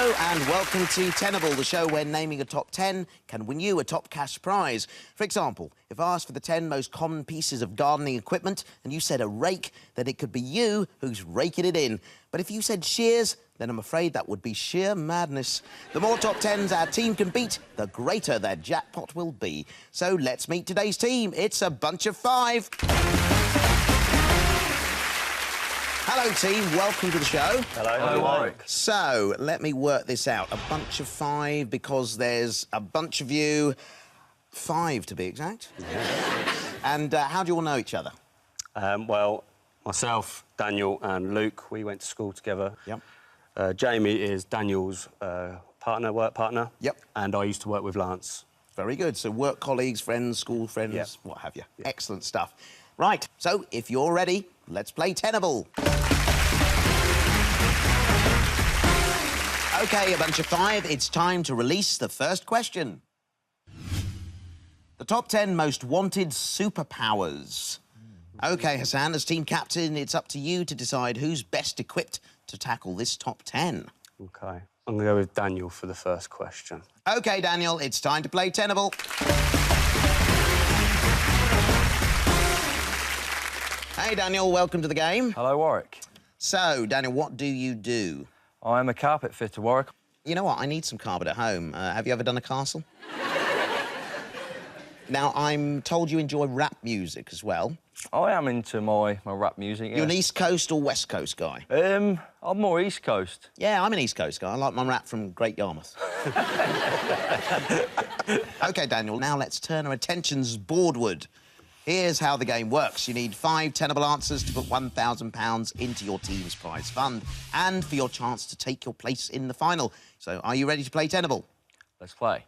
Hello and welcome to Tenable, the show where naming a top 10 can win you a top cash prize. For example, if I asked for the 10 most common pieces of gardening equipment and you said a rake, then it could be you who's raking it in. But if you said shears, then I'm afraid that would be sheer madness. The more top 10s our team can beat, the greater their jackpot will be. So let's meet today's team. It's a bunch of 5. Hello, team. Welcome to the show. Hello, Warwick. So, let me work this out. A bunch of 5 because there's a bunch of you. 5, to be exact. Yeah. And how do you all know each other? Well, myself, Daniel and Luke, we went to school together. Yep. Jamie is Daniel's work partner. Yep. And I used to work with Lance. Very good. So, work colleagues, friends, school friends, Yep. what have you. Yep. Excellent stuff. Right, so if you're ready, let's play Tenable. OK, a bunch of 5, it's time to release the first question. The top 10 most wanted superpowers. OK, Hassan, as team captain, it's up to you to decide who's best equipped to tackle this top 10. OK. I'm going to go with Daniel for the first question. OK, Daniel, it's time to play Tenable. Hey, Daniel, welcome to the game. Hello, Warwick. So, Daniel, what do you do? I'm a carpet fitter, Warwick. You know what? I need some carpet at home. Have you ever done a castle? Now, I'm told you enjoy rap music as well. I am into my rap music, yeah. You're an East Coast or West Coast guy? I'm more East Coast. Yeah, I'm an East Coast guy. I like my rap from Great Yarmouth. OK, Daniel, now let's turn our attentions boardward. Here's how the game works. You need 5 Tenable answers to put £1,000 into your team's prize fund and for your chance to take your place in the final. So, are you ready to play Tenable? Let's play.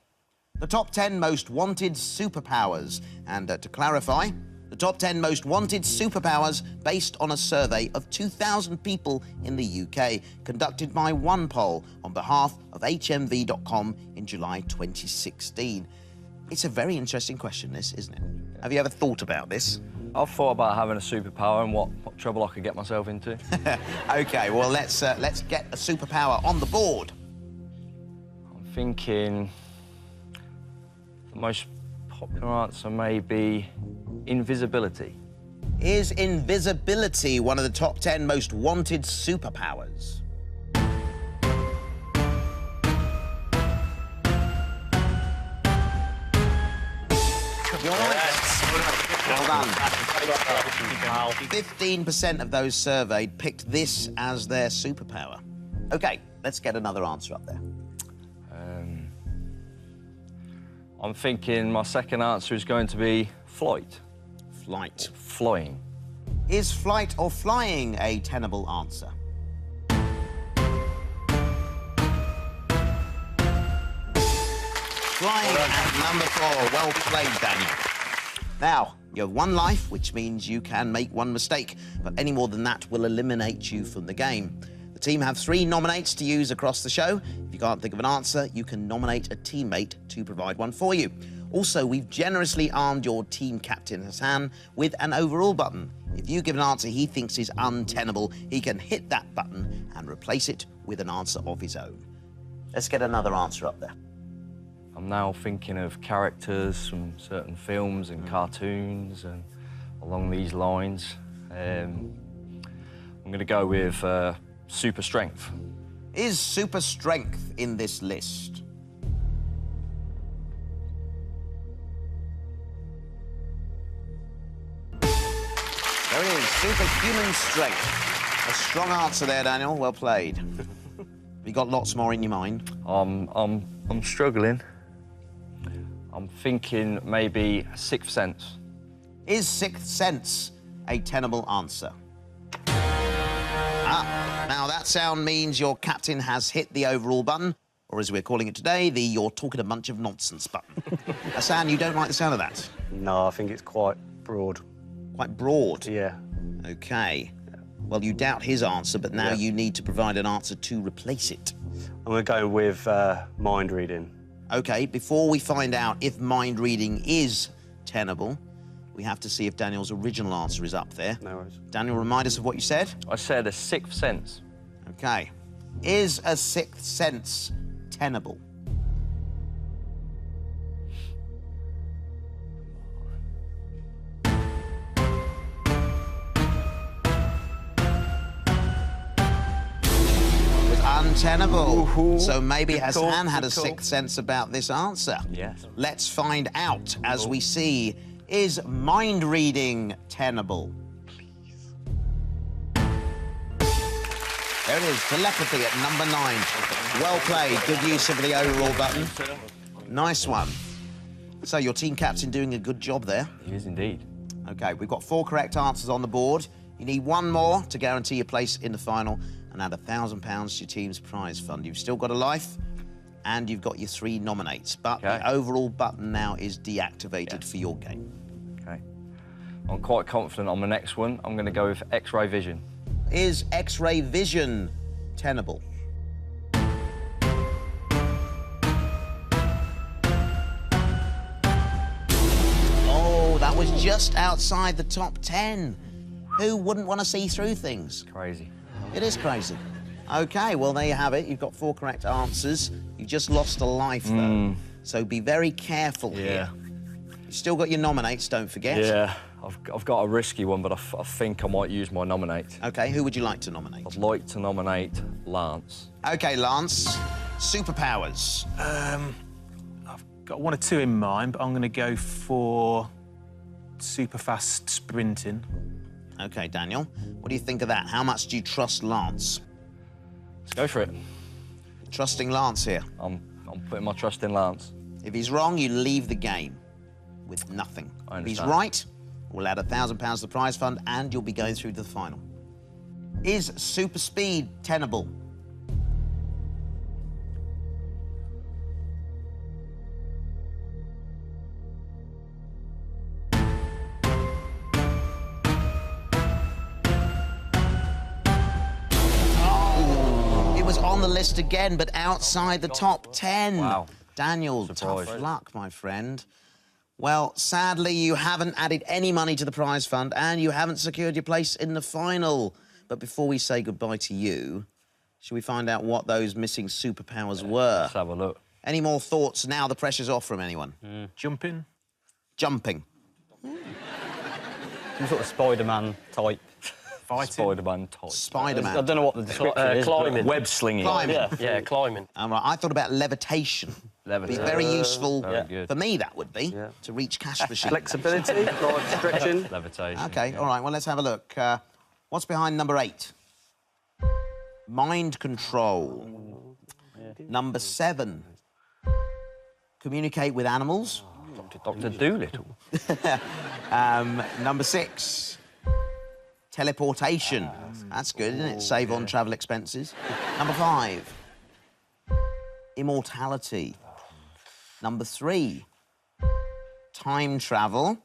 The top 10 most wanted superpowers. And to clarify, the top 10 most wanted superpowers based on a survey of 2,000 people in the UK, conducted by OnePoll on behalf of HMV.com in July 2016. It's a very interesting question, this, isn't it? Have you ever thought about this? I've thought about having a superpower and what trouble I could get myself into. OK, well, let's get a superpower on the board. I'm thinking the most popular answer may be invisibility. Is invisibility one of the top 10 most wanted superpowers? You're right. Well done. 15% of those surveyed picked this as their superpower. OK, let's get another answer up there. I'm thinking my second answer is going to be flight. Flight. Flying. Is flight or flying a tenable answer? Flying at number 4. Well played, Daniel. Now, you have 1 life, which means you can make 1 mistake, but any more than that will eliminate you from the game. The team have 3 nominates to use across the show. If you can't think of an answer, you can nominate a teammate to provide one for you. Also, we've generously armed your team captain, Hassan, with an overall button. If you give an answer he thinks is untenable, he can hit that button and replace it with an answer of his own. Let's get another answer up there. I'm now thinking of characters from certain films and cartoons and along these lines. I'm going to go with super strength. Is super strength in this list? There it is, superhuman strength. A strong answer there, Daniel. Well played. You got lots more in your mind? I'm struggling. I'm thinking maybe Sixth Sense. Is Sixth Sense a tenable answer? Now that sound means your captain has hit the overall button, or as we're calling it today, the you're talking a bunch of nonsense button. Hassan, you don't like the sound of that? No, I think it's quite broad. Quite broad? Yeah. OK. Well, you doubt his answer, but now you need to provide an answer to replace it. I'm going to go with mind reading. OK, before we find out if mind reading is tenable, we have to see if Daniel's original answer is up there. No worries. Daniel, remind us of what you said. I said a Sixth Sense. OK. Is A Sixth Sense tenable? Untenable. So maybe Hassan had a sixth sense about this answer. Yes. Let's find out as we see, is mind reading tenable? There it is, telepathy at number 9. Well played, good use of the overall button. Nice one. So your team captain doing a good job there. He is indeed. Okay, we've got 4 correct answers on the board. You need 1 more to guarantee your place in the final and add £1,000 to your team's prize fund. You've still got a life and you've got your 3 nominates, but Okay. the overall button now is deactivated for your game. Okay. I'm quite confident on the next one. I'm going to go with X-ray vision. Is X-ray vision tenable? Oh, that was just outside the top 10. Who wouldn't want to see through things? Crazy. It is crazy. OK, well, there you have it. You've got 4 correct answers. You've just lost a life, though. So be very careful here. You've still got your nominates, don't forget. Yeah, I've got a risky one, but I think I might use my nominate. OK, who would you like to nominate? I'd like to nominate Lance. OK, Lance. Superpowers. I've got 1 or 2 in mind, but I'm going to go for super fast sprinting. OK, Daniel. What do you think of that? How much do you trust Lance? Let's go for it. Trusting Lance here. I'm putting my trust in Lance. If he's wrong, you leave the game with nothing. I If he's understand. right, we'll add £1,000 to the prize fund and you'll be going through to the final. Is super speed tenable? It was on the list again, but outside the top 10. Wow. Daniel, Surprise. tough luck, my friend. Well, sadly, you haven't added any money to the prize fund and you haven't secured your place in the final. But before we say goodbye to you, shall we find out what those missing superpowers were? Let's have a look. Any more thoughts now the pressure's off from anyone? Jumping. Jumping. Some sort of Spider-Man type. Fighting. Spider-Man type. I Spider-Man. don't know what the description is. but- climbing. Web slinging. Climbing. Yeah, climbing. All right, I thought about levitation. Levitation. Be very useful. Very good. For me, that would be, to reach cash machine. Flexibility, like stretching. Levitation. OK, all right, well, let's have a look. What's behind number 8? Mind control. Number 7. Communicate with animals. Dr. Doolittle. Number 6. Teleportation. That's good, isn't it? Save on travel expenses. Number 5. Immortality. Number 3. Time travel.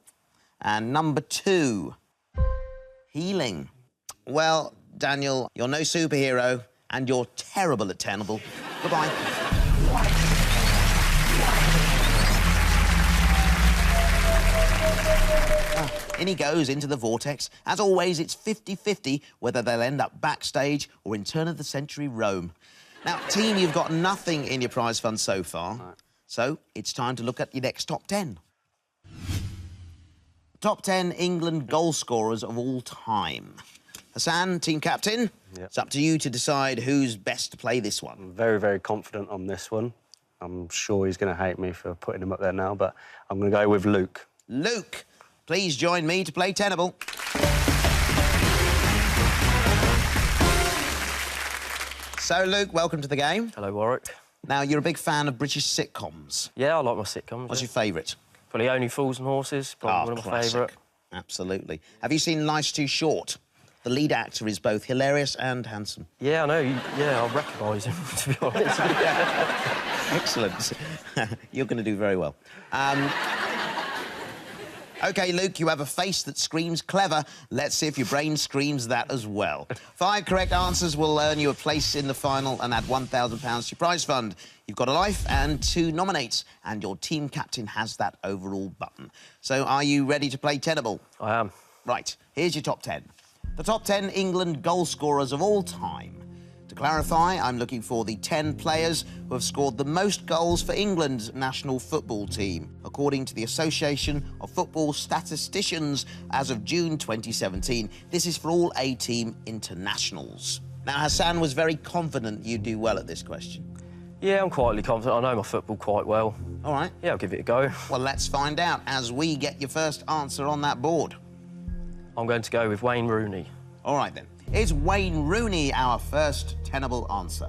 And number 2. Healing. Well, Daniel, you're no superhero and you're terrible at Tenable. Goodbye. In he goes into the vortex. As always, it's 50-50 whether they'll end up backstage or in turn-of-the-century Rome. Now, team, you've got nothing in your prize fund so far, so it's time to look at your next top 10. Top 10 England goal scorers of all time. Hassan, team captain, it's up to you to decide who's best to play this one. I'm very, very confident on this one. I'm sure he's going to hate me for putting him up there now, but I'm going to go with Luke. Luke, please join me to play Tenable. So, Luke, welcome to the game. Hello, Warwick. Now, you're a big fan of British sitcoms. Yeah, I like my sitcoms. What's yeah. your favourite? Probably Only Fools and Horses. Probably one of my classic. favourite. Absolutely. Have you seen Life's Too Short? The lead actor is both hilarious and handsome. Yeah, I know. Yeah, I recognise him, to be honest. Excellent. You're going to do very well. OK, Luke, you have a face that screams clever. Let's see if your brain screams that as well. 5 correct answers will earn you a place in the final and add £1,000 to your prize fund. You've got a life and 2 nominates, and your team captain has that overall button. So are you ready to play Tenable? I am. Right, here's your top 10. The top 10 England goal scorers of all time. To clarify, I'm looking for the 10 players who have scored the most goals for England's national football team, according to the Association of Football Statisticians as of June 2017. This is for all A-team internationals. Now, Hassan was very confident you'd do well at this question. Yeah, I'm quietly confident. I know my football quite well. All right. Yeah, I'll give it a go. Well, let's find out as we get your first answer on that board. I'm going to go with Wayne Rooney. All right, then. Is Wayne Rooney our first tenable answer?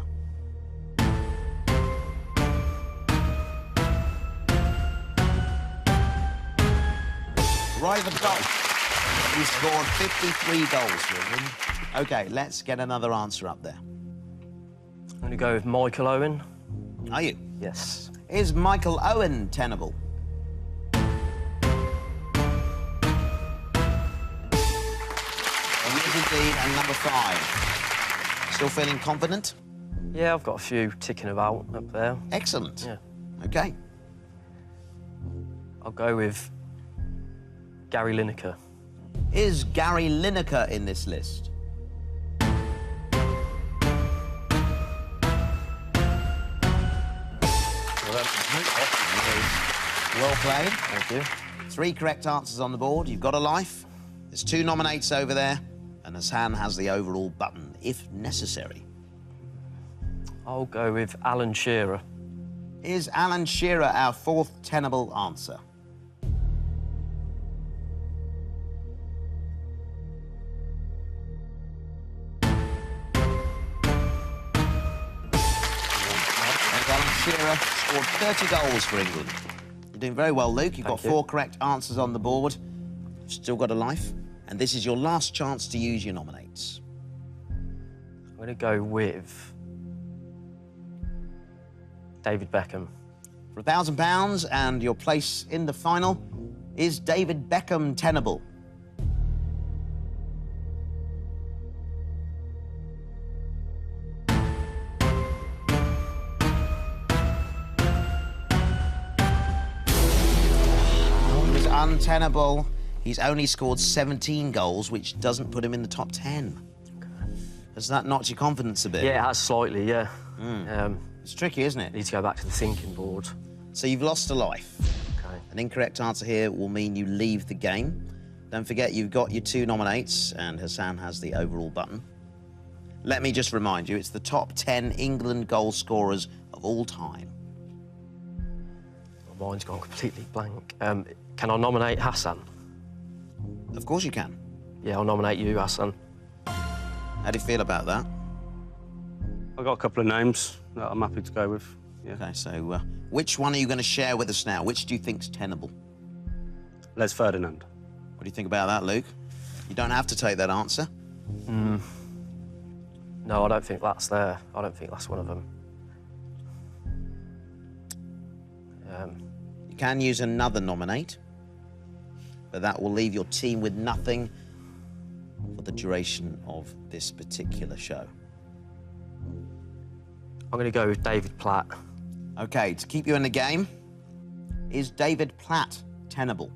Right at the top. He scored 53 goals for England. OK, let's get another answer up there. I'm going to go with Michael Owen. Are you? Yes. Is Michael Owen tenable? He is indeed, and number 5. Still feeling confident? Yeah, I've got a few ticking about up there. Excellent. Yeah. OK. I'll go with Gary Lineker. Is Gary Lineker in this list? Well played. Thank you. 3 correct answers on the board. You've got a life. There's 2 nominates over there, and Hassan has the overall button, if necessary. I'll go with Alan Shearer. Is Alan Shearer our 4th tenable answer? Alan Shearer scored 30 goals for England. You're doing very well, Luke. You've got 4 correct answers on the board. You've still got a life. And this is your last chance to use your nominates. I'm going to go with David Beckham. For £1,000 and your place in the final, is David Beckham tenable? He's untenable. He's only scored 17 goals, which doesn't put him in the top 10. Has that knocked your confidence a bit? Yeah, it has slightly, yeah. It's tricky, isn't it? Need to go back to the thinking board. So you've lost a life. Okay. An incorrect answer here will mean you leave the game. Don't forget, you've got your 2 nominates, and Hassan has the overall button. Let me just remind you, it's the top 10 England goal scorers of all time. My mind's gone completely blank. Can I nominate Hassan? Of course you can. Yeah, I'll nominate you, Hassan. How do you feel about that? I've got a couple of names that I'm happy to go with. Yeah. OK, so which one are you going to share with us now? Which do you think's tenable? Les Ferdinand. What do you think about that, Luke? You don't have to take that answer. No, I don't think that's there. I don't think that's one of them. You can use another nominate, but that will leave your team with nothing for the duration of this particular show. I'm going to go with David Platt. OK, to keep you in the game, is David Platt tenable?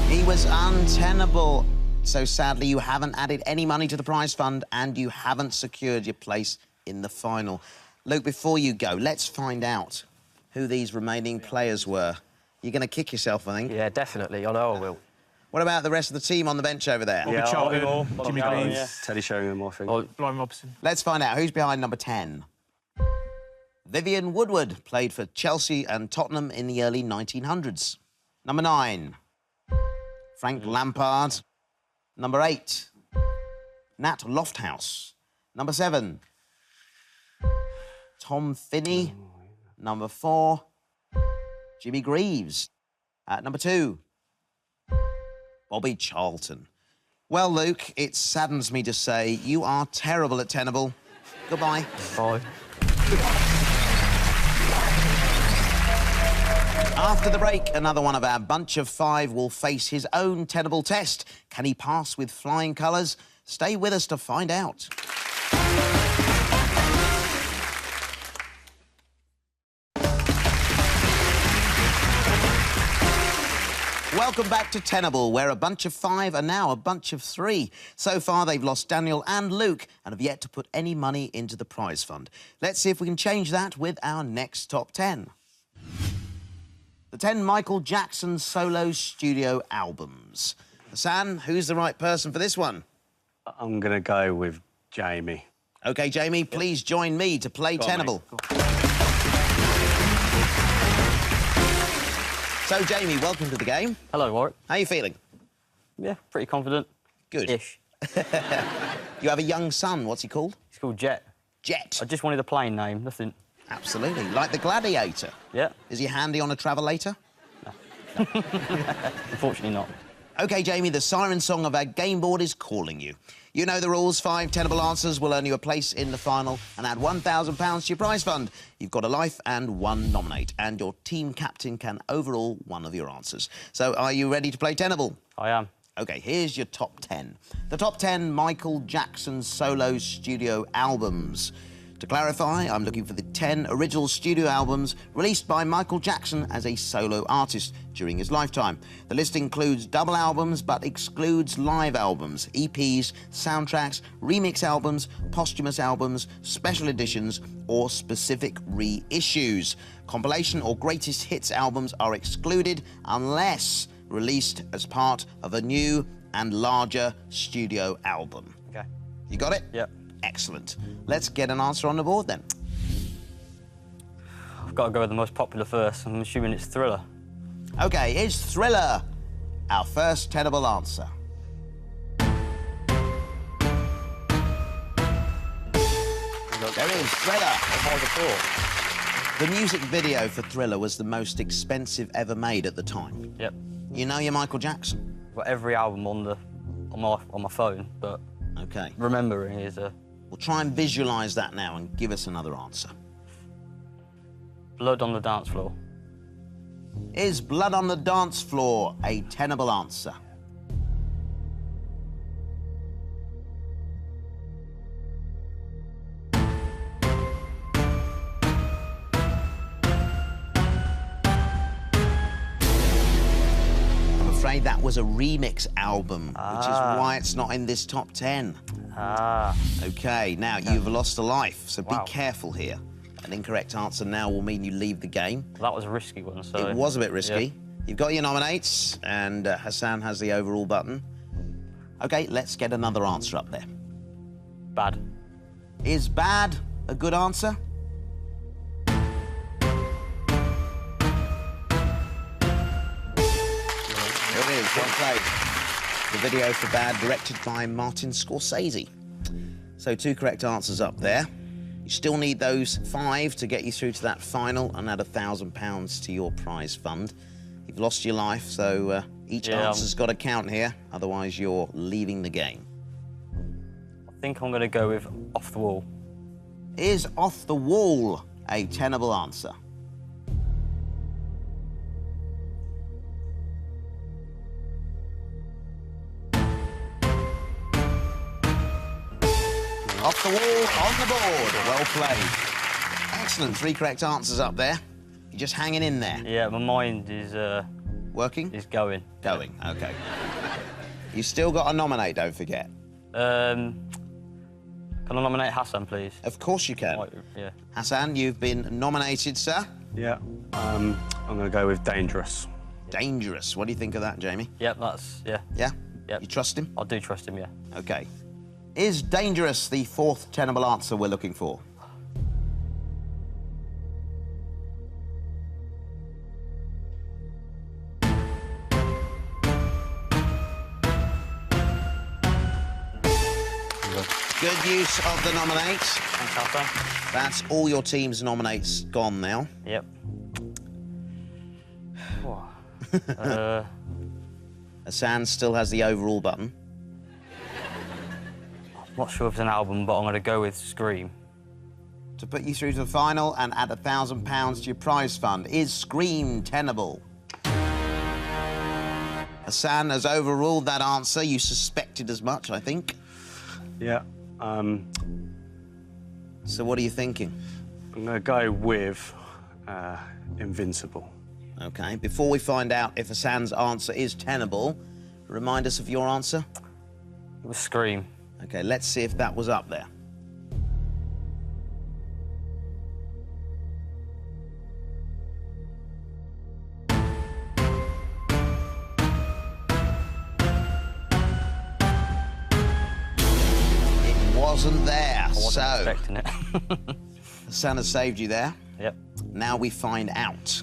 He was untenable. So sadly, you haven't added any money to the prize fund and you haven't secured your place in the final. Luke, before you go, let's find out who these remaining players were. You're going to kick yourself, I think. Yeah, definitely. I know I will. What about the rest of the team on the bench over there? Bobby Charlton, Jimmy Greaves, Teddy Sheringham, I think. Brian Robson. Let's find out who's behind number 10. Vivian Woodward played for Chelsea and Tottenham in the early 1900s. Number 9, Frank Lampard. Number 8, Nat Lofthouse. Number 7, Tom Finney. Number 4, Jimmy Greaves. At number 2, Bobby Charlton. Well, Luke, it saddens me to say you are terrible at Tenable. Goodbye. Bye. After the break, another one of our bunch of 5 will face his own Tenable test. Can he pass with flying colours? Stay with us to find out. Welcome back to Tenable, where a bunch of 5 are now a bunch of 3. So far, they've lost Daniel and Luke and have yet to put any money into the prize fund. Let's see if we can change that with our next top 10. The 10 Michael Jackson solo studio albums. Hassan, who's the right person for this one? I'm going to go with Jamie. OK, Jamie, please join me to play Tenable. So, Jamie, welcome to the game. Hello, Warwick. How are you feeling? Yeah, pretty confident. Good. Ish. You have a young son. What's he called? It's called Jet. Jet. I just wanted a plane name, nothing. Absolutely. Like the Gladiator. Yeah. Is he handy on a travelator? Unfortunately not. OK, Jamie, the siren song of our game board is calling you. You know the rules. 5 Tenable answers will earn you a place in the final and add £1,000 to your prize fund. You've got a life and 1 nominate, and your team captain can overrule one of your answers. So are you ready to play Tenable? I am. OK, here's your top 10. The top 10 Michael Jackson solo studio albums. To clarify, I'm looking for the 10 original studio albums released by Michael Jackson as a solo artist during his lifetime. The list includes double albums but excludes live albums, EPs, soundtracks, remix albums, posthumous albums, special editions, or specific reissues. Compilation or greatest hits albums are excluded unless released as part of a new and larger studio album. Okay. You got it? Yep. Excellent. Let's get an answer on the board then. I've got to go with the most popular first. I'm assuming it's Thriller. OK, is Thriller our first Tenable answer? There is Thriller. The music video for Thriller was the most expensive ever made at the time. Yep. You know your Michael Jackson? I've got every album on my phone, but OK. remembering is We'll try and visualise that now and give us another answer. Blood on the Dance Floor. Is Blood on the Dance Floor a tenable answer? I'm afraid that was a remix album, which is why it's not in this top 10. OK, now you've lost a life, so be careful here. An incorrect answer now will mean you leave the game. That was a risky one, so... It was a bit risky. Yeah. You've got your nominates, and Hassan has the overall button. OK, let's get another answer up there. Bad. Is Bad a good answer? Here it is, well played. The video for Bad, directed by Martin Scorsese. So 2 correct answers up there. You still need those 5 to get you through to that final and add £1,000 to your prize fund. You've lost your life, so each answer's got to count here, otherwise you're leaving the game. I think I'm going to go with Off the Wall. Is Off the Wall a tenable answer? Off the Wall on the board. Well played. Excellent. 3 correct answers up there. You're just hanging in there. Yeah, my mind is... Working? Is going. Going, OK. You still got to nominate, don't forget. Can I nominate Hassan, please? Of course you can. Yeah. Hassan, you've been nominated, sir. Yeah. I'm going to go with Dangerous. Dangerous. What do you think of that, Jamie? Yep, that's... Yeah. Yeah? Yep. You trust him? I do trust him, yeah. OK. Is Dangerous the 4th tenable answer we're looking for? Good use of the nominates. Thanks, Hassan. That's all your team's nominates gone now. Yep. Hassan still has the overall button. I'm not sure if it's an album, but I'm going to go with Scream. To put you through to the final and add £1,000 to your prize fund, is Scream tenable? Hassan has overruled that answer. You suspected as much, I think. Yeah. So what are you thinking? I'm going to go with Invincible. OK, before we find out if Hassan's answer is tenable, remind us of your answer. It was Scream. OK, let's see if that was up there. It wasn't there, I wasn't so expecting it. Hassan has saved you there. Yep. Now we find out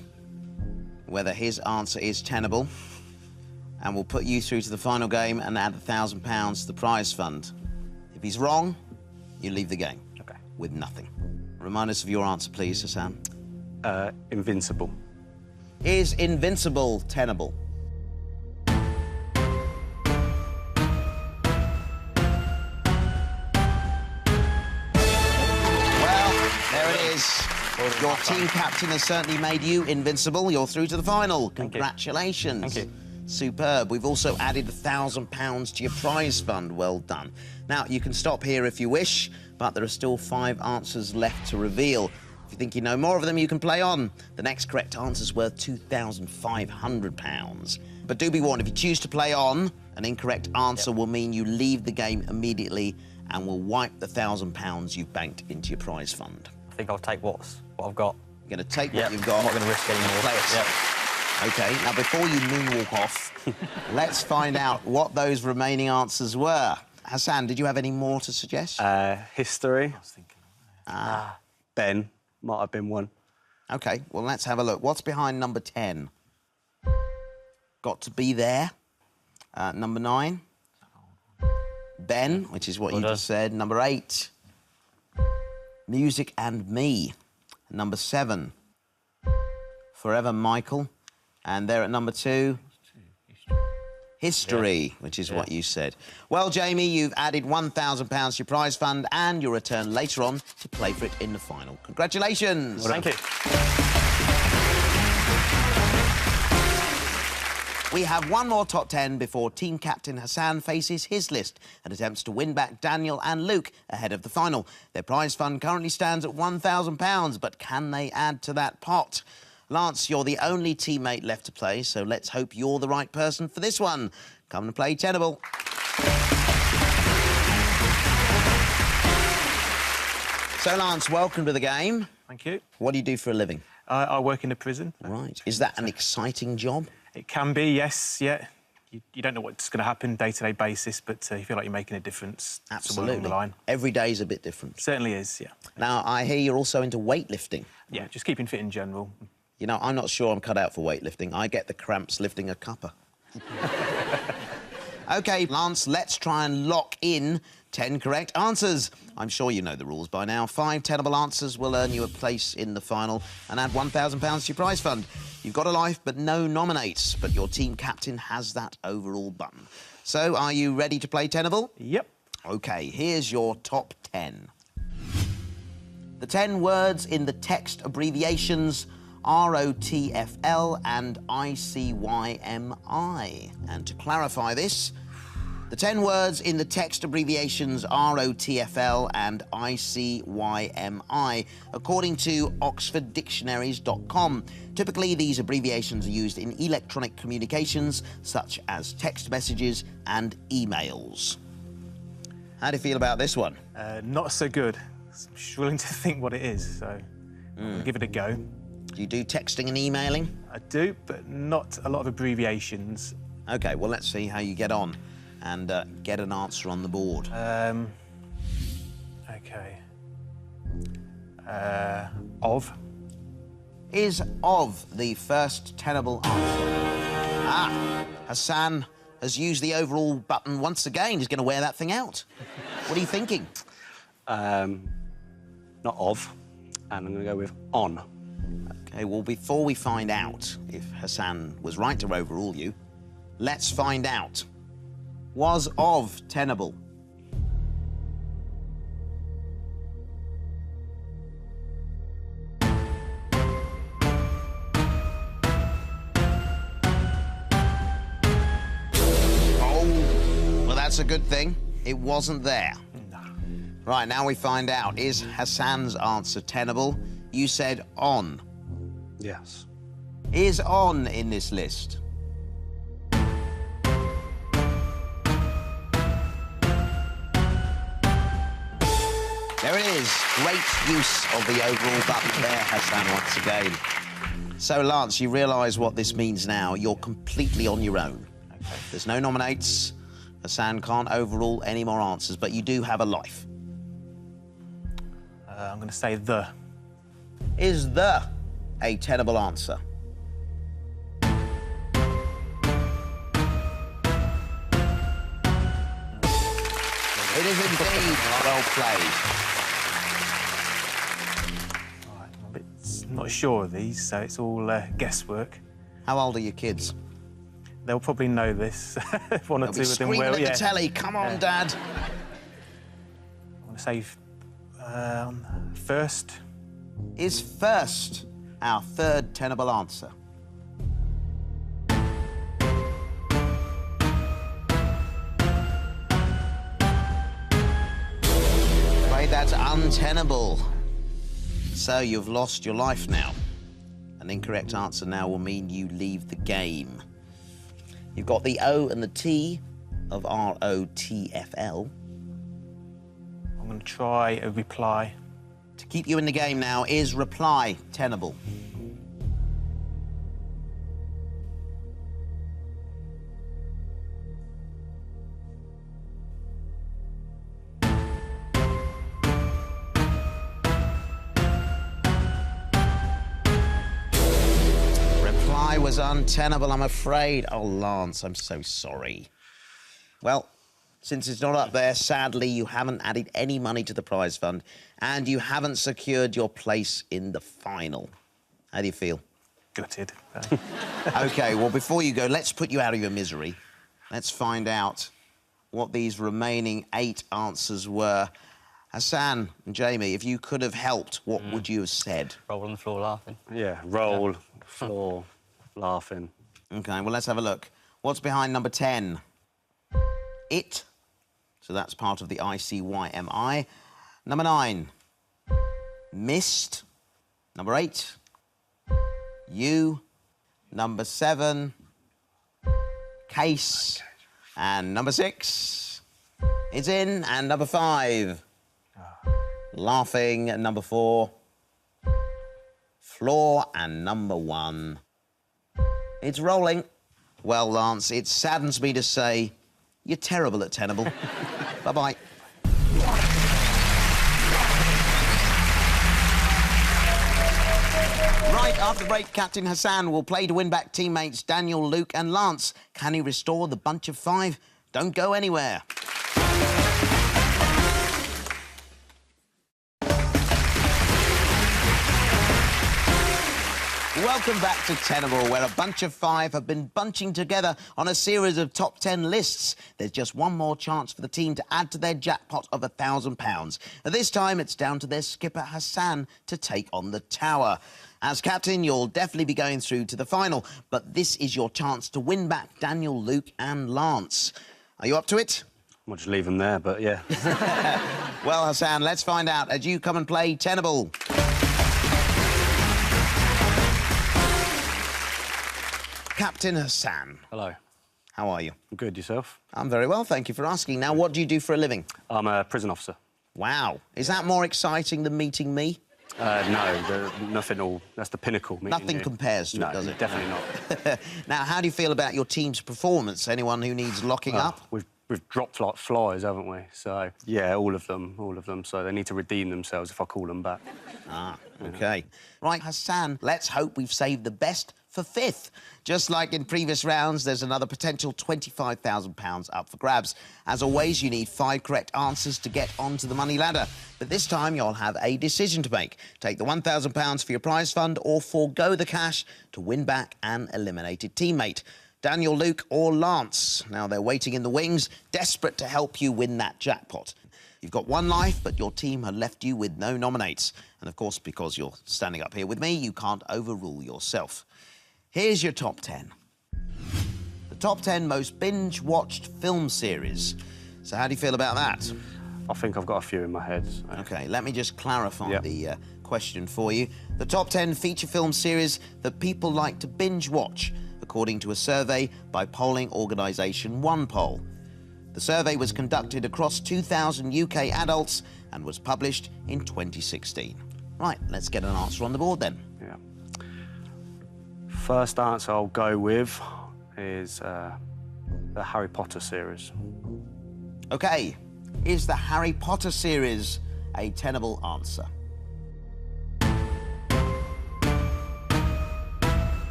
whether his answer is tenable, and we'll put you through to the final game and add £1,000 to the prize fund. If he's wrong, you leave the game. Okay. With nothing. Remind us of your answer, please, Hassan. Invincible. Is Invincible tenable? Well, there it is. Your team captain has certainly made you invincible. You're through to the final. Congratulations. Thank you. Superb. We've also added £1,000 to your prize fund. Well done. Now, you can stop here if you wish, but there are still 5 answers left to reveal. If you think you know more of them, you can play on. The next correct answer is worth £2,500. But do be warned, if you choose to play on, an incorrect answer will mean you leave the game immediately and will wipe the £1,000 you've banked into your prize fund. I think I'll take what I've got. You're going to take Yep. what you've got. I'm not going to risk any more. Play it. Yep. OK, now before you moonwalk off, let's find out what those remaining answers were. Hassan, did you have any more to suggest? History. I was thinking. Ben might have been one. OK, well, let's have a look. What's behind number 10? Got to be there. Number 9. Ben, which is what you just said. Number 8. Music and Me. Number 7. Forever Michael. And there at number 2. History, which is what you said. Well, Jamie, you've added £1,000 to your prize fund and your return later on to play for it in the final. Congratulations. Well, thank you. We have one more top 10 before team captain Hassan faces his list and attempts to win back Daniel and Luke ahead of the final. Their prize fund currently stands at £1,000, but can they add to that pot? Lance, you're the only teammate left to play, so let's hope you're the right person for this one. Come and play Tenable. So, Lance, welcome to the game. Thank you. What do you do for a living? I work in a prison. Right. Is that an exciting job? It can be, yes, yeah. You don't know what's going to happen day-to-day basis, but you feel like you're making a difference somewhere along Absolutely. the line. Every day is a bit different. Certainly is, yeah. Now, I hear you're also into weightlifting. Yeah, just keeping fit in general. You know, I'm not sure I'm cut out for weightlifting. I get the cramps lifting a cuppa. OK, Lance, let's try and lock in 10 correct answers. I'm sure you know the rules by now. 5 tenable answers will earn you a place in the final and add £1,000 to your prize fund. You've got a life, but no nominates, but your team captain has that overall button. So, are you ready to play Tenable? Yep. OK, here's your top 10. The 10 words in the text abbreviations ROTFL and ICYMI. And to clarify this, the 10 words in the text abbreviations ROTFL and ICYMI, according to oxforddictionaries.com. Typically, these abbreviations are used in electronic communications, such as text messages and emails. How do you feel about this one? Not so good. I'm struggling to think what it is, so I'm going to give it a go. Do you do texting and emailing? I do, but not a lot of abbreviations. OK, well, let's see how you get on and get an answer on the board. OK. Of. Is of the first tenable answer? Hassan has used the overall button once again. He's going to wear that thing out. What are you thinking? Not of, and I'm going to go with on. OK, well, before we find out if Hassan was right to overrule you, let's find out. Was of tenable? Oh, well, that's a good thing. It wasn't there. No. Right, now we find out. Is Hassan's answer tenable? You said on. Yes. is on in this list? There it is. Great use of the overall button there, Hassan, once again. So, Lance, you realise what this means now. You're completely on your own. Okay. There's no nominates. Hassan can't overrule any more answers, but you do have a life. I'm going to say the. Is the a tenable answer? It is indeed. Well played. Right, I'm a bit not sure of these, so it's all guesswork. How old are your kids? They'll probably know this. One or They'll two be of them screaming will. at the telly. Come on, Dad. I'm going to say first. Is first our third tenable answer? Right, that's untenable. So you've lost your life now. An incorrect answer now will mean you leave the game. You've got the O and the T of ROTFL. I'm going to try a reply. To keep you in the game now is reply tenable. Reply was untenable, I'm afraid. Oh, Lance, I'm so sorry. Well, since it's not up there, sadly, you haven't added any money to the prize fund and you haven't secured your place in the final. How do you feel? Gutted. OK, well, before you go, let's put you out of your misery. Let's find out what these remaining 8 answers were. Hassan and Jamie, if you could have helped, what would you have said? Roll on the floor laughing. Yeah, roll, floor, laughing. OK, well, let's have a look. What's behind number 10? It. So that's part of the ICYMI. Number 9, missed. Number 8, you. Number 7, case. And number 6, it's in. And number 5, laughing. And number 4, floor. And number 1, it's rolling. Well, Lance, it saddens me to say you're terrible at Tenable. Bye-bye. Right, after the break, Captain Hassan will play to win back teammates Daniel, Luke and Lance. Can he restore the bunch of 5? Don't go anywhere. Welcome back to Tenable, where a bunch of 5 have been bunching together on a series of top 10 lists. There's just one more chance for the team to add to their jackpot of £1,000. This time, it's down to their skipper, Hassan, to take on the tower. As captain, you'll definitely be going through to the final, but this is your chance to win back Daniel, Luke and Lance. Are you up to it? I'll just leave them there, but yeah. Well, Hassan, let's find out as you come and play Tenable. Captain Hassan. Hello. How are you? Good, yourself? I'm very well, thank you for asking. Now, what do you do for a living? I'm a prison officer. Wow. Is that more exciting than meeting me? No, nothing. That's the pinnacle. Nothing compares to it, does it? Definitely not. Now, how do you feel about your team's performance? Anyone who needs locking up? We've dropped like flies, haven't we? So, yeah, all of them. So they need to redeem themselves if I call them back. Ah, OK. Right, Hassan, let's hope we've saved the best for 5th. Just like in previous rounds, there's another potential £25,000 up for grabs. As always, you need 5 correct answers to get onto the money ladder. But this time, you'll have a decision to make. Take the £1,000 for your prize fund or forego the cash to win back an eliminated teammate. Daniel, Luke or Lance. Now, they're waiting in the wings, desperate to help you win that jackpot. You've got 1 life, but your team have left you with no nominates. And, of course, because you're standing up here with me, you can't overrule yourself. Here's your top 10. The top 10 most binge-watched film series. So how do you feel about that? I think I've got a few in my head. So. OK, let me just clarify the question for you. The top 10 feature film series that people like to binge watch, according to a survey by polling organisation OnePoll. The survey was conducted across 2,000 UK adults and was published in 2016. Right, let's get an answer on the board then. Yeah. First answer I'll go with is the Harry Potter series. OK, is the Harry Potter series a tenable answer?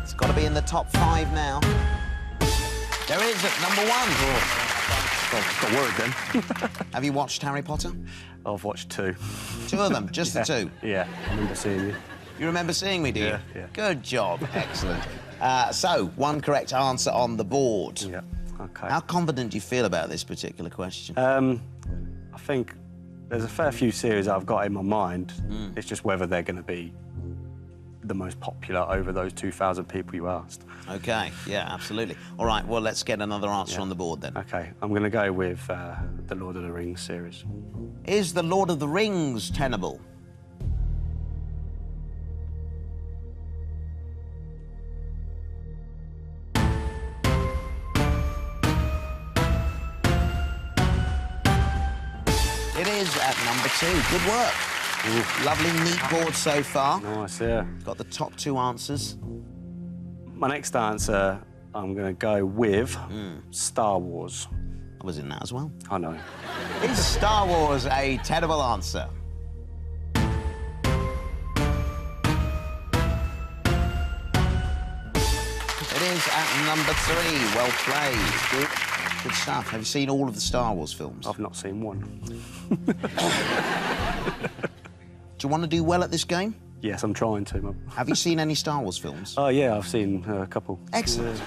It's got to be in the top 5 now. There is at number 1. Got worried then. Have you watched Harry Potter? I've watched 2. 2 of them, just the 2? Yeah, I remember seeing you. You remember seeing me, do you? Yeah. Good job, excellent. So, 1 correct answer on the board. Yeah, OK. How confident do you feel about this particular question? I think there's a fair few series I've got in my mind. It's just whether they're going to be the most popular over those 2,000 people you asked. OK, yeah, absolutely. All right, well, let's get another answer on the board then. OK, I'm going to go with the Lord of the Rings series. Is the Lord of the Rings tenable? It is at number 2. Good work. Ooh. Lovely, neat board so far. Nice, yeah. Got the top 2 answers. My next answer, I'm going to go with Star Wars. I was in that as well. I know. Is Star Wars a tenable answer? It is at number 3. Well played. Good stuff. Have you seen all of the Star Wars films? I've not seen one. Do you want to do well at this game? Yes, I'm trying to. Have you seen any Star Wars films? Oh, yeah, I've seen a couple. Excellent.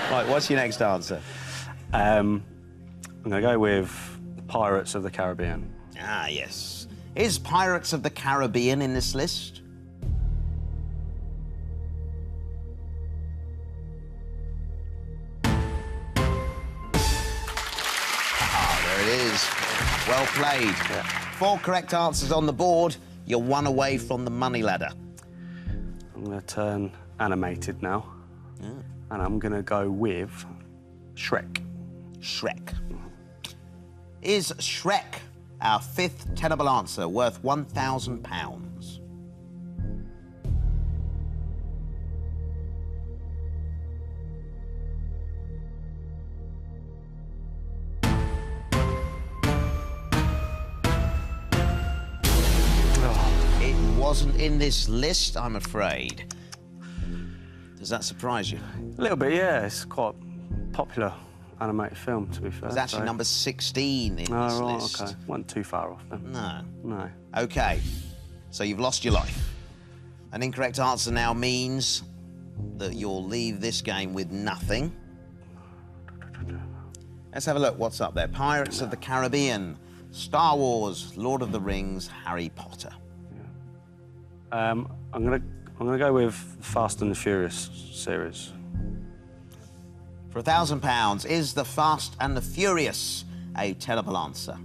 Right, what's your next answer? I'm going to go with Pirates of the Caribbean. Ah, yes. Is Pirates of the Caribbean in this list? Ah, there it is. Well played. Yeah. 4 correct answers on the board. You're 1 away from the money ladder. I'm going to turn animated now. Yeah. And I'm going to go with Shrek. Shrek. Is Shrek our 5th tenable answer, worth £1,000? It wasn't in this list, I'm afraid. Does that surprise you? A little bit, yeah. It's quite popular animated film, to be fair. It's actually number 16 in this right, list. OK. Wasn't too far off, then. No. No. OK, so you've lost your life. An incorrect answer now means that you'll leave this game with nothing. Let's have a look. What's up there? Pirates of the Caribbean, Star Wars, Lord of the Rings, Harry Potter. I'm gonna go with Fast and the Furious series. For £1,000, is the Fast and the Furious a tenable answer?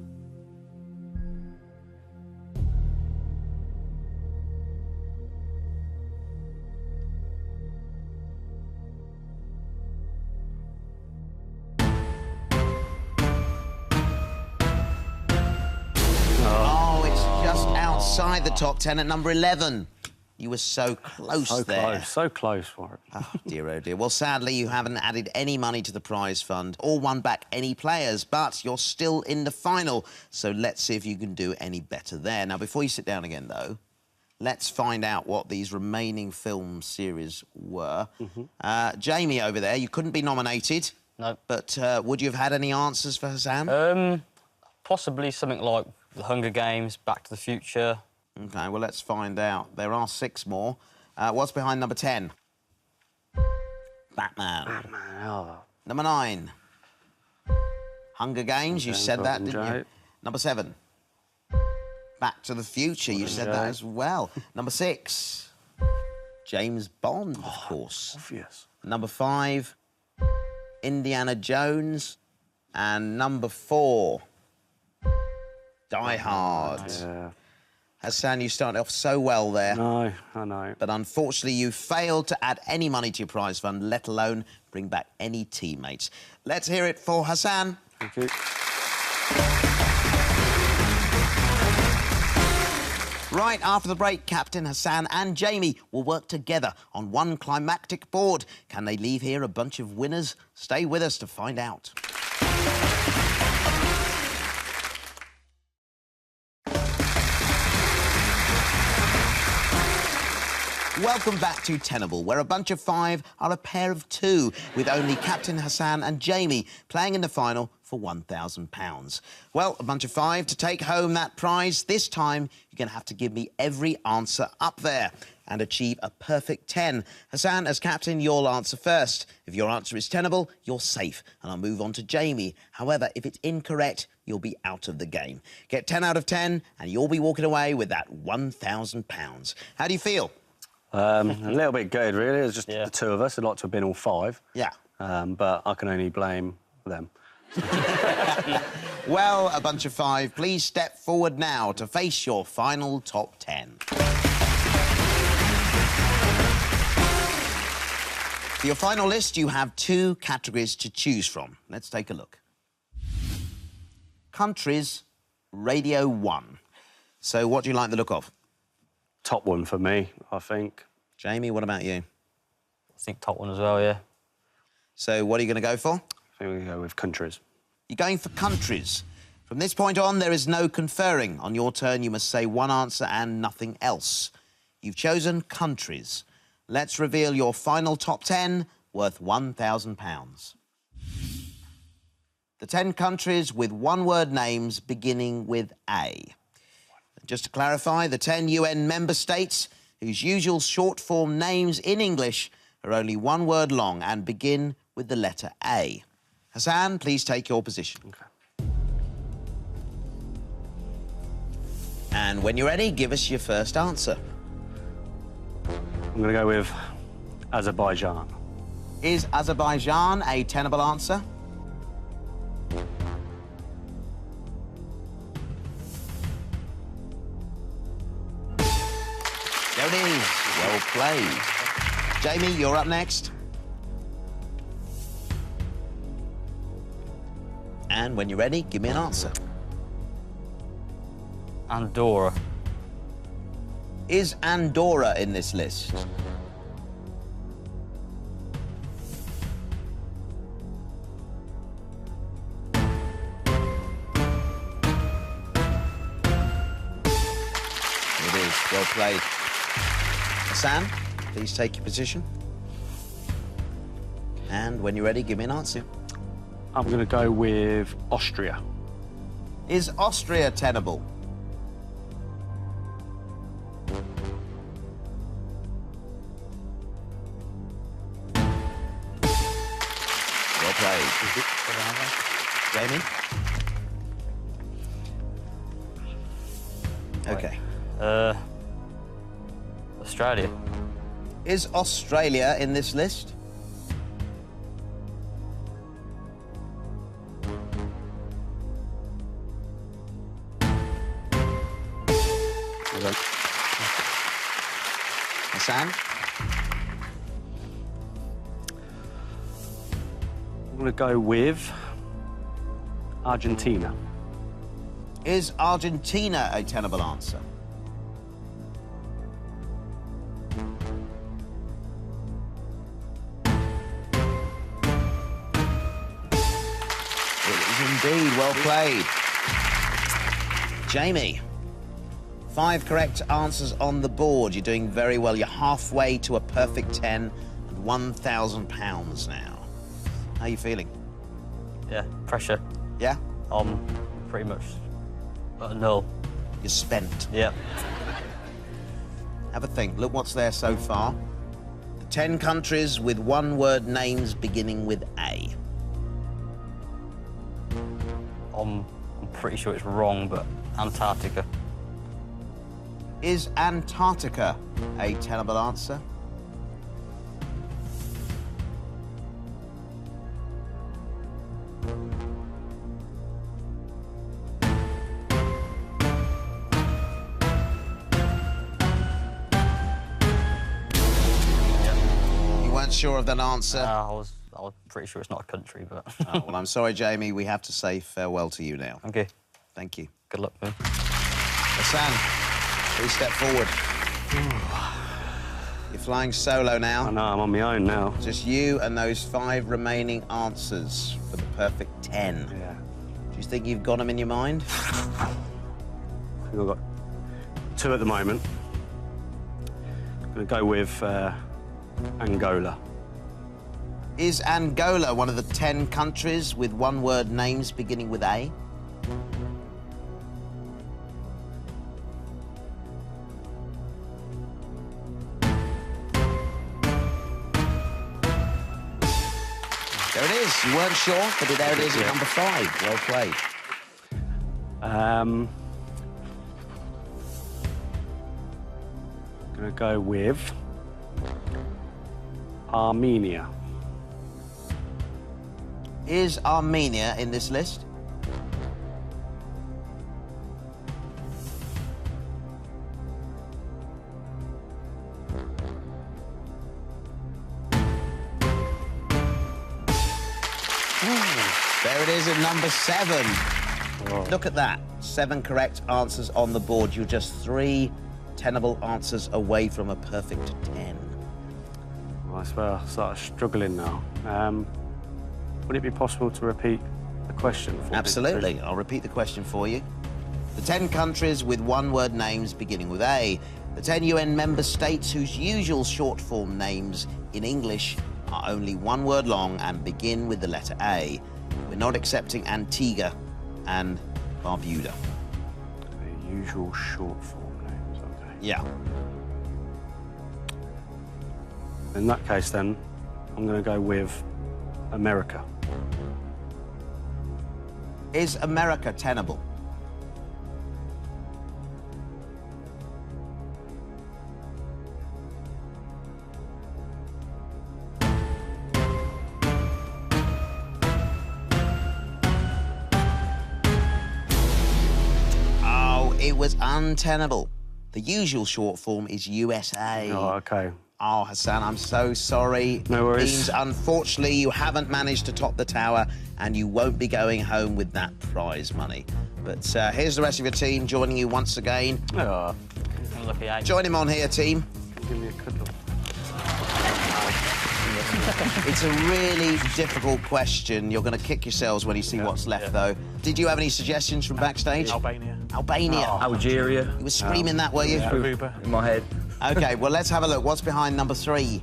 Oh, it's just outside the top 10 at number 11. You were so close there. So close for it. Oh, dear, oh, dear. Well, sadly, you haven't added any money to the prize fund or won back any players, but you're still in the final, so let's see if you can do any better there. Now, before you sit down again, though, let's find out what these remaining film series were. Jamie, over there, you couldn't be nominated. No. But would you have had any answers for Hassan? Possibly something like The Hunger Games, Back to the Future. OK, well, let's find out. There are 6 more. What's behind number 10? Batman. Oh. Number 9. Hunger Games, you said that, didn't you? Jay. Number 7. Back to the Future, you said that as well. Number 6. James Bond, of course. Obvious. Number 5. Indiana Jones. And number 4. Die Hard. Yeah. Hassan, you started off so well there. No, I know. But unfortunately, you failed to add any money to your prize fund, let alone bring back any teammates. Let's hear it for Hassan. Thank you. Right after the break, Captain Hassan and Jamie will work together on one climactic board. Can they leave here a bunch of winners? Stay with us to find out. Welcome back to Tenable, where a bunch of 5 are a pair of 2, with only Captain Hassan and Jamie playing in the final for £1,000. Well, a bunch of 5 to take home that prize. This time, you're going to have to give me every answer up there and achieve a perfect 10. Hassan, as captain, you'll answer first. If your answer is Tenable, you're safe, and I'll move on to Jamie. However, if it's incorrect, you'll be out of the game. Get 10 out of 10, and you'll be walking away with that £1,000. How do you feel? A little bit good, really. It's just the 2 of us. I'd like to have been all 5. Yeah. But I can only blame them. Well, a bunch of 5, please step forward now to face your final top 10. For your final list, you have 2 categories to choose from. Let's take a look. Countries, Radio 1. So what do you like the look of? Top one for me, I think. Jamie, what about you? I think top one as well, yeah. So what are you going to go for? I think we go with countries. You're going for countries. From this point on, there is no conferring. On your turn, you must say one answer and nothing else. You've chosen countries. Let's reveal your final top 10, worth £1,000. The 10 countries with one-word names beginning with A. Just to clarify, the 10 UN member states whose usual short-form names in English are only one word long and begin with the letter A. Hassan, please take your position. Okay. And when you're ready, give us your first answer. I'm going to go with Azerbaijan. Is Azerbaijan a tenable answer? There it is. Well played. Jamie, you're up next. And when you're ready, give me an answer. Andorra. Is Andorra in this list? It is. Well played. Hassan, please take your position. And when you're ready, give me an answer. I'm going to go with Austria. Is Austria tenable? Well played. Jamie? OK. Australia. Is Australia in this list? Hassan? I'm going to go with Argentina. Is Argentina a tenable answer? It is indeed. Well played. Jamie, 5 correct answers on the board. You're doing very well. You're halfway to a perfect 10 and £1,000 now. How are you feeling? Yeah, pressure. Yeah? Pretty much at a null. You're spent. Yeah. Have a think. Look what's there so far. The 10 countries with one-word names beginning with A. I'm pretty sure it's wrong, but Antarctica. Is Antarctica a tenable answer? sure of that answer? I was pretty sure it's not a country, but... Oh, well, I'm sorry, Jamie. We have to say farewell to you now. Okay. Thank you. Good luck, man. Hassan, please step forward. You're flying solo now. I know, I'm on my own now. Just you and those 5 remaining answers for the perfect 10. Yeah. Do you think you've got them in your mind? I think I've got 2 at the moment. I'm going to go with Angola. Is Angola one of the 10 countries with one-word names beginning with A? There it is. You weren't sure, but there it is at number 5. Well played. I'm going to go with Armenia. Is Armenia in this list? There it is at number 7. Whoa. Look at that. 7 correct answers on the board. You're just 3 tenable answers away from a perfect 10. Well, I swear I started struggling now. Would it be possible to repeat the question for me? Absolutely. I'll repeat the question for you. The 10 countries with one-word names beginning with A. The 10 UN member states whose usual short-form names in English are only one word long and begin with the letter A. We're not accepting Antigua and Barbuda. The usual short form names, okay. Yeah. In that case, then, I'm going to go with America. Is America tenable? Oh, it was untenable. The usual short form is USA. Oh, okay. Oh, Hassan, I'm so sorry. No worries. Means, unfortunately, you haven't managed to top the tower and you won't be going home with that prize money. But here's the rest of your team joining you once again. Oh, Lucky 8. Join him on here, team. give me a cuddle. It's a really difficult question. You're going to kick yourselves when you see what's left, though. Did you have any suggestions from backstage? Albania. Albania. Algeria. You were screaming that, were you? Aruba. In my head. OK, well, let's have a look. What's behind number 3?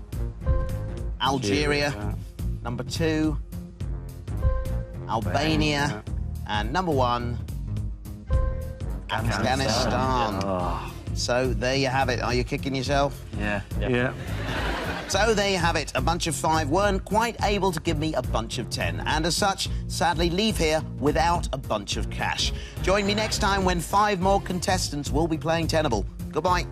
Algeria. Number 2, Albania. And number 1, Afghanistan. Oh, So there you have it. Are you kicking yourself? Yeah. yeah. So there you have it. A bunch of 5 weren't quite able to give me a bunch of 10. And as such, sadly leave here without a bunch of cash. Join me next time when 5 more contestants will be playing Tenable. Goodbye.